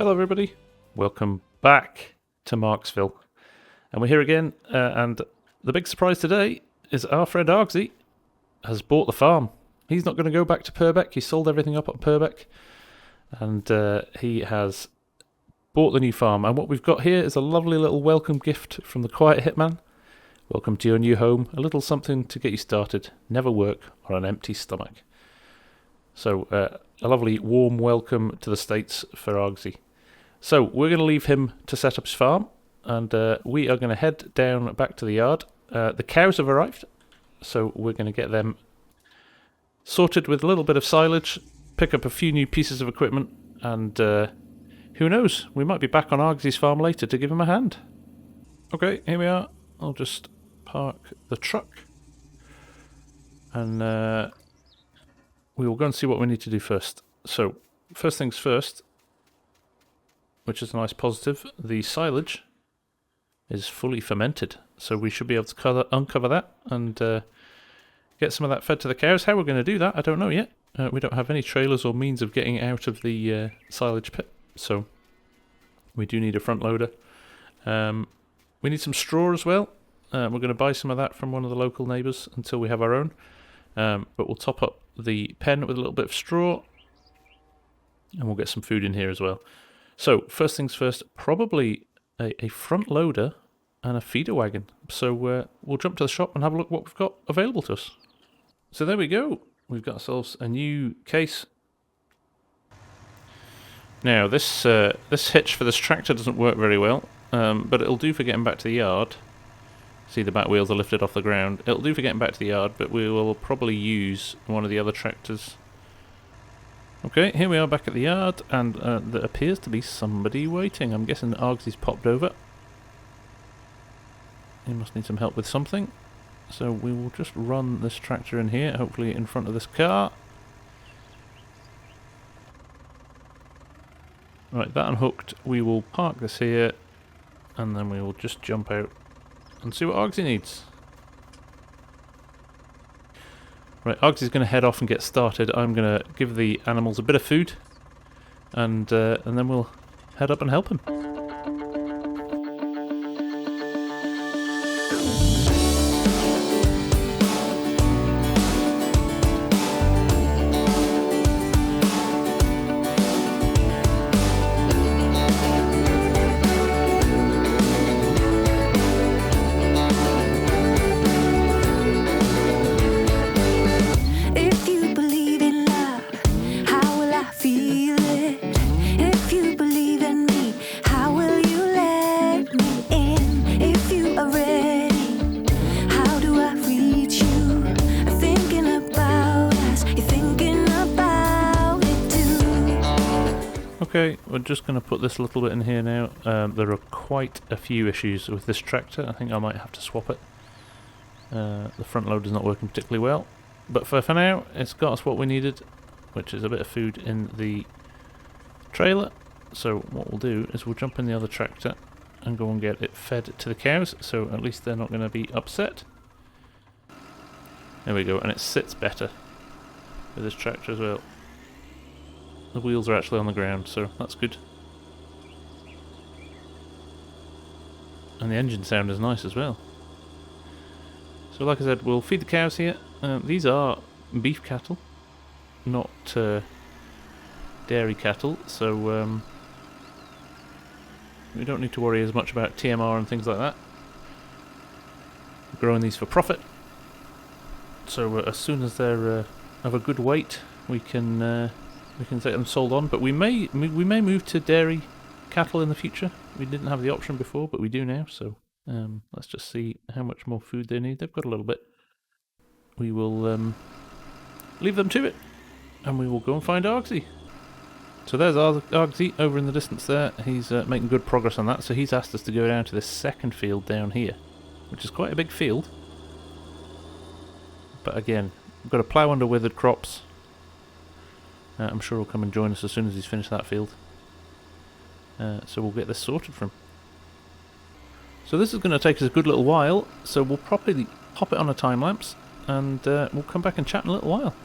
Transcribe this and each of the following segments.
Hello everybody, welcome back to Marxville. And we're here again, and the big surprise today is our friend Argsy has bought the farm. He's not going to go back to Purbeck, he sold everything up at Purbeck, and he has bought the new farm. And what we've got here is a lovely little welcome gift from the Quiet Hitman. Welcome to your new home, a little something to get you started. Never work on an empty stomach. So, a lovely warm welcome to the States for Argsy. So, we're going to leave him to set up his farm, and we are going to head down back to the yard. The cows have arrived, so we're going to get them sorted with a little bit of silage, pick up a few new pieces of equipment, and who knows, we might be back on Argsy's farm later to give him a hand. Okay, here we are. I'll just park the truck, and we will go and see what we need to do first. So, first things first, which is a nice positive, the silage is fully fermented, so we should be able to uncover that and get some of that fed to the cows. How we're going to do that, I don't know yet. We don't have any trailers or means of getting out of the silage pit, so we do need a front loader. We need some straw as well. We're going to buy some of that from one of the local neighbours until we have our own, but we'll top up the pen with a little bit of straw, and we'll get some food in here as well. So, first things first, probably a front loader and a feeder wagon. So we'll jump to the shop and have a look what we've got available to us. So there we go. We've got ourselves a new case. Now, this hitch for this tractor doesn't work very well, but it'll do for getting back to the yard. See, the back wheels are lifted off the ground. It'll do for getting back to the yard, but we will probably use one of the other tractors. Okay, here we are back at the yard, and there appears to be somebody waiting. I'm guessing Argsy's popped over. He must need some help with something. So we will just run this tractor in here, hopefully in front of this car. Right, that unhooked. We will park this here, and then we will just jump out and see what Argsy needs. Right, Argsy's going to head off and get started. I'm going to give the animals a bit of food, and then we'll head up and help him. Okay, we're just going to put this little bit in here now. There are quite a few issues with this tractor. I think I might have to swap it. The front loader's not working particularly well. But for now, it's got us what we needed, which is a bit of food in the trailer. So what we'll do is we'll jump in the other tractor and go and get it fed to the cows, so at least they're not going to be upset. There we go, and it sits better with this tractor as well. The wheels are actually on the ground, so that's good. And the engine sound is nice as well. So like I said, we'll feed the cows here. These are beef cattle, not dairy cattle, so we don't need to worry as much about TMR and things like that. We're growing these for profit. So as soon as they're of a good weight, we can get them sold on, but we may move to dairy cattle in the future. We didn't have the option before, but we do now, so let's just see how much more food they need. They've got a little bit. We will leave them to it, and we will go and find Argsy. So there's Argsy over in the distance there. He's making good progress on that, so he's asked us to go down to this second field down here, which is quite a big field. But again, we've got to plough under withered crops. I'm sure he'll come and join us as soon as he's finished that field. So we'll get this sorted for him. So this is going to take us a good little while, so we'll probably pop it on a time lapse, and we'll come back and chat in a little while.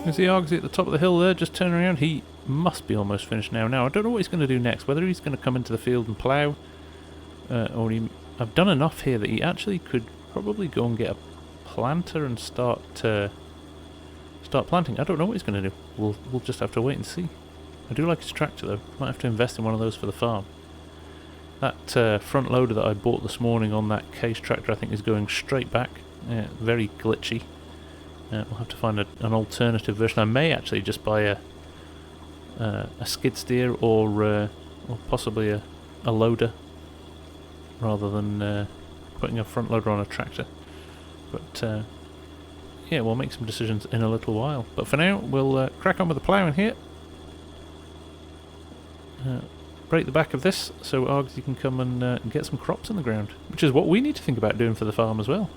You see Argsy at the top of the hill there, just turning around. He must be almost finished now. Now, I don't know what he's going to do next. Whether he's going to come into the field and plough, or I've done enough here that he actually could probably go and get a planter and start planting. I don't know what he's going to do. We'll just have to wait and see. I do like his tractor though. Might have to invest in one of those for the farm. That front loader that I bought this morning on that case tractor I think is going straight back. Very glitchy. We'll have to find an alternative version. I may actually just buy a skid steer or possibly a loader rather than putting a front loader on a tractor. But yeah, we'll make some decisions in a little while. But for now, we'll crack on with the ploughing here. Break the back of this so Argsy can come and get some crops in the ground, which is what we need to think about doing for the farm as well.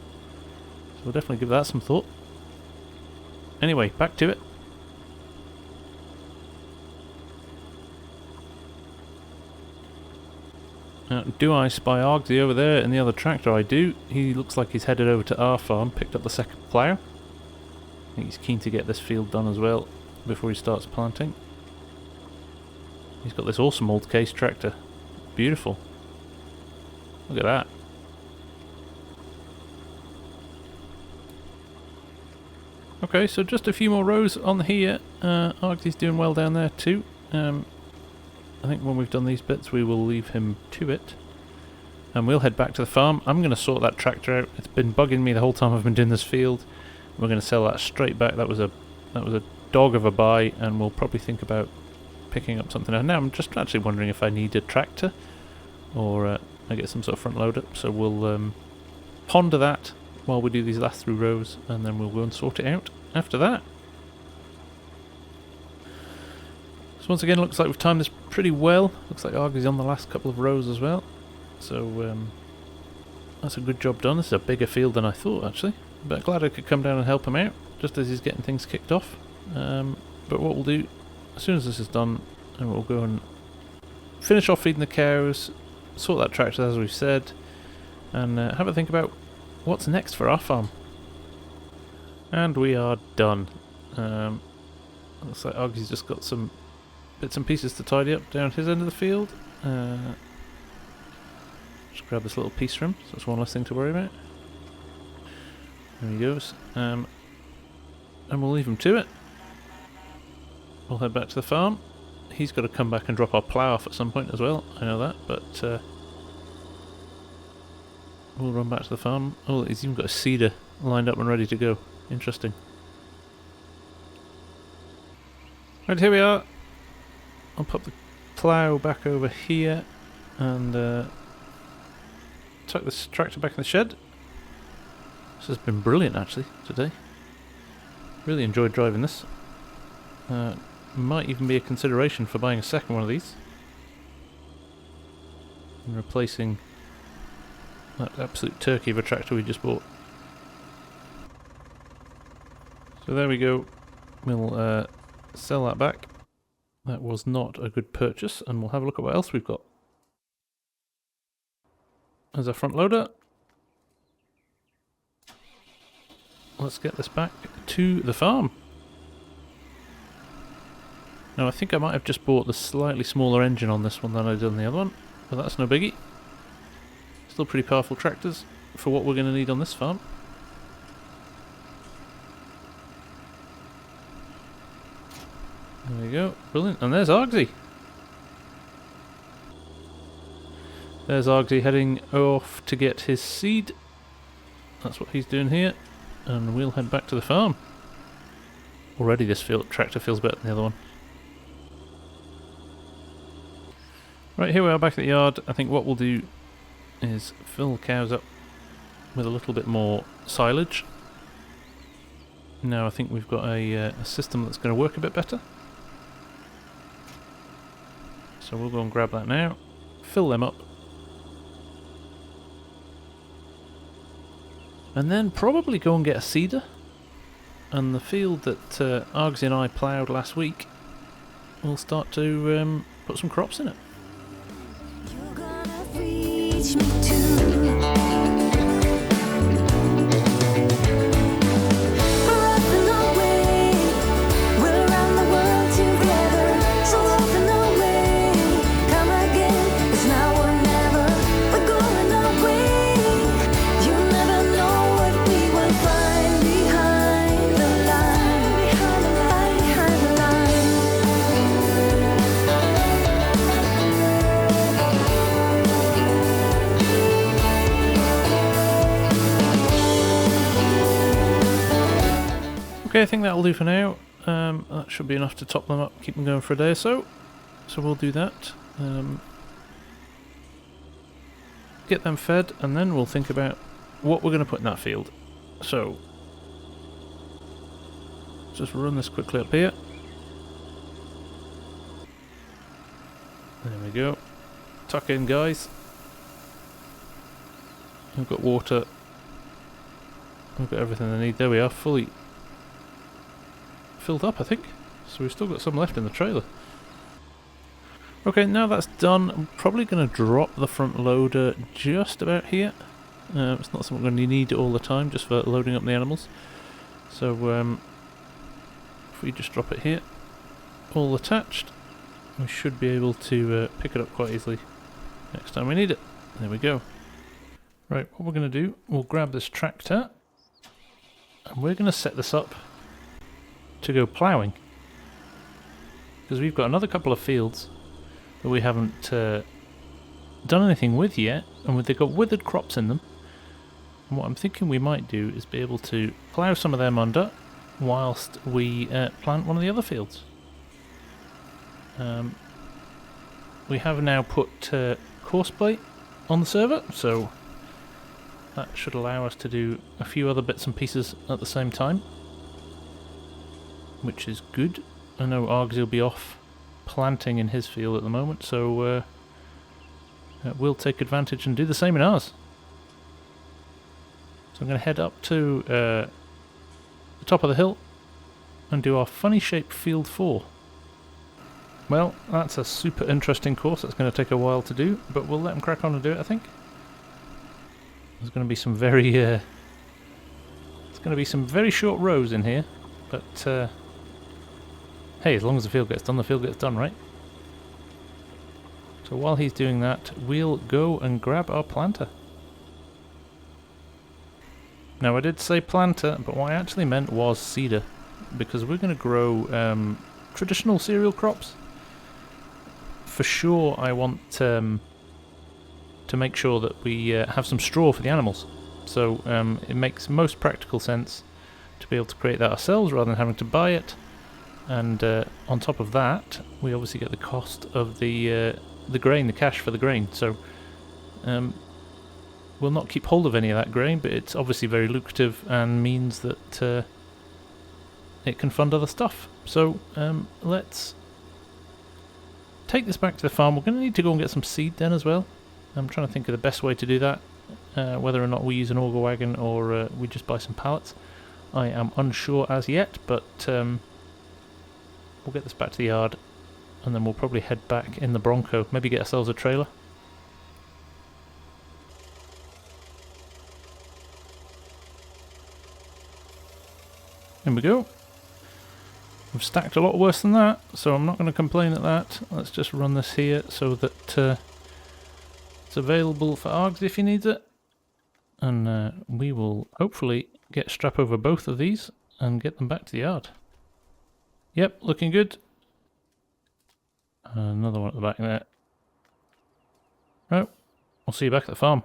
So we'll definitely give that some thought. Anyway, back to it. Do I spy Argsy over there in the other tractor? I do. He looks like he's headed over to our farm, picked up the second plough. I think he's keen to get this field done as well before he starts planting. He's got this awesome old case tractor. Beautiful. Look at that. Okay, so just a few more rows on here. Argsy's doing well down there too. I think when we've done these bits we will leave him to it. And we'll head back to the farm. I'm going to sort that tractor out. It's been bugging me the whole time I've been doing this field. We're going to sell that straight back. That was a dog of a buy, and we'll probably think about picking up something else. Now I'm just actually wondering if I need a tractor or I get some sort of front loader. So we'll ponder that while we do these last 3 rows, and then we'll go and sort it out after that. So once again, looks like we've timed this pretty well. Looks like Argy's on the last couple of rows as well. So that's a good job done. This is a bigger field than I thought actually, but glad I could come down and help him out just as he's getting things kicked off. But what we'll do as soon as this is done, and we'll go and finish off feeding the cows, sort that tractor as we've said, and have a think about what's next for our farm. And we are done. Looks like Argy's just got some bits and pieces to tidy up down his end of the field. Just grab this little piece from him, so that's one less thing to worry about. There he goes. And we'll leave him to it. We'll head back to the farm. He's got to come back and drop our plough off at some point as well, I know that, but we'll run back to the farm. Oh, he's even got a seeder lined up and ready to go. Interesting. Right, here we are. I'll pop the plough back over here and tuck this tractor back in the shed. This has been brilliant actually today. Really enjoyed driving this. Might even be a consideration for buying a second one of these and replacing that absolute turkey of a tractor we just bought. So there we go. We'll sell that back. That was not a good purchase, and we'll have a look at what else we've got. There's our front loader. Let's get this back to the farm. Now I think I might have just bought the slightly smaller engine on this one than I did on the other one, but that's no biggie. Still pretty powerful tractors for what we're going to need on this farm. There we go, brilliant. And there's Argsy. There's Argsy heading off to get his seed. That's what he's doing here, and we'll head back to the farm. Already this tractor feels better than the other one. Right, here we are back at the yard. I think what we'll do is fill the cows up with a little bit more silage. Now I think we've got a system that's going to work a bit better. So we'll go and grab that now, fill them up, and then probably go and get a seeder. And the field that Argsy and I ploughed last week, we'll start to put some crops in it. You're gonna reach me too. Running away, Okay, I think that'll do for now. That should be enough to top them up, keep them going for a day or so. So we'll do that. Get them fed, and then we'll think about what we're going to put in that field. So, just run this quickly up here. There we go. Tuck in, guys. We've got water. We've got everything they need. There we are, fully filled up, I think. So we've still got some left in the trailer. Okay, now that's done, I'm probably going to drop the front loader just about here. It's not something we're going to need all the time, just for loading up the animals. So if we just drop it here, all attached, we should be able to pick it up quite easily next time we need it. There we go. Right, what we're going to do, we'll grab this tractor, and we're going to set this up to go ploughing. Because we've got another couple of fields that we haven't done anything with yet, and they've got withered crops in them. And what I'm thinking we might do is be able to plough some of them under whilst we plant one of the other fields. We have now put Courseplay on the server, so that should allow us to do a few other bits and pieces at the same time, which is good. I know Argsy will be off planting in his field at the moment, so we'll take advantage and do the same in ours. So I'm going to head up to the top of the hill and do our funny shaped field 4. Well, that's a super interesting course. That's going to take a while to do, but we'll let them crack on and do it, I think. There's going to be some very short rows in here, but hey, as long as the field gets done, right? So while he's doing that, we'll go and grab our planter. Now I did say planter, but what I actually meant was seeder, because we're going to grow traditional cereal crops. For sure I want to make sure that we have some straw for the animals. So it makes most practical sense to be able to create that ourselves rather than having to buy it. And on top of that, we obviously get the cost of the grain, the cash for the grain. So we'll not keep hold of any of that grain, but it's obviously very lucrative and means that it can fund other stuff. So let's take this back to the farm. We're going to need to go and get some seed then as well. I'm trying to think of the best way to do that, whether or not we use an auger wagon or we just buy some pallets. I am unsure as yet, but we'll get this back to the yard, and then we'll probably head back in the Bronco, maybe get ourselves a trailer. Here we go. We've stacked a lot worse than that, so I'm not going to complain at that. Let's just run this here so that it's available for Args if he needs it. And we will hopefully get strap over both of these and get them back to the yard. Yep, looking good. Another one at the back there. Right, we'll see you back at the farm.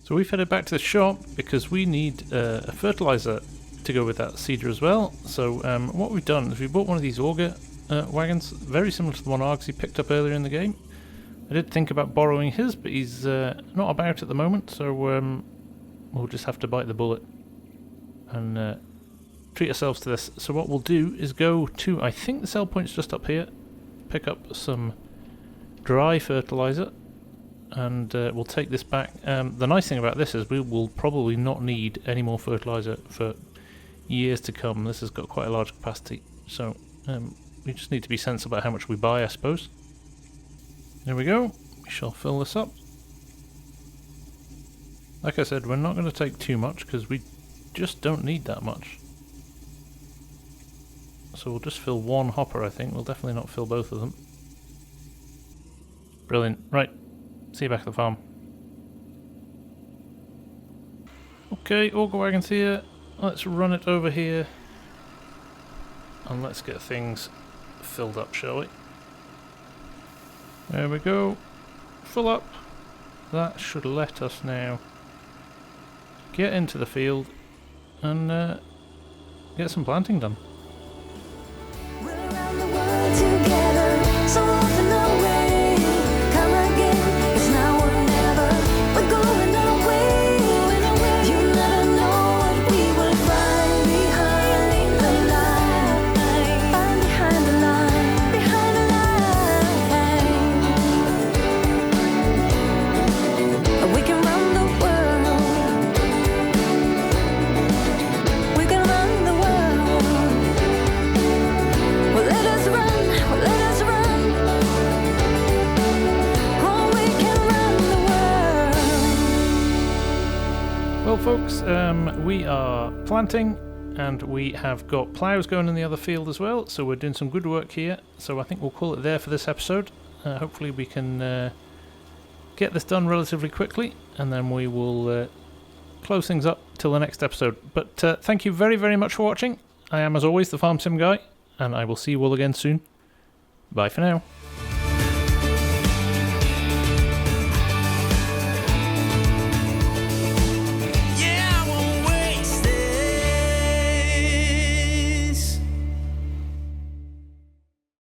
So we've headed back to the shop because we need a fertilizer to go with that seeder as well. So what we've done is we bought one of these auger wagons, very similar to the one Argsy picked up earlier in the game. I did think about borrowing his, but he's not about at the moment, so we'll just have to bite the bullet and treat ourselves to this. So what we'll do is go to, I think the sell point's just up here, pick up some dry fertilizer, and we'll take this back. The nice thing about this is we will probably not need any more fertilizer for years to come. This has got quite a large capacity, so we just need to be sensible about how much we buy, I suppose. There we go, we shall fill this up. Like I said, we're not going to take too much because we just don't need that much. So we'll just fill one hopper, I think. We'll definitely not fill both of them. Brilliant. Right, see you back at the farm. Okay, auger wagon's here. Let's run it over here. And let's get things filled up, shall we? There we go. Full up. That should let us now get into the field and get some planting done. We're around the world together, so often away. Come again, it's now or never. We're going away. You never know what we will find behind the line. Find behind the line, behind the line. We can run the world. We can run the world. Well, let us run, well, let us run. Oh, we can run the world. Well, folks, we are planting, and we have got ploughs going in the other field as well, so we're doing some good work here. So I think we'll call it there for this episode. Hopefully we can get this done relatively quickly, and then we will close things up till the next episode. But thank you very, very much for watching. I am, as always, the Farm Sim Guy, and I will see you all again soon. Bye for now.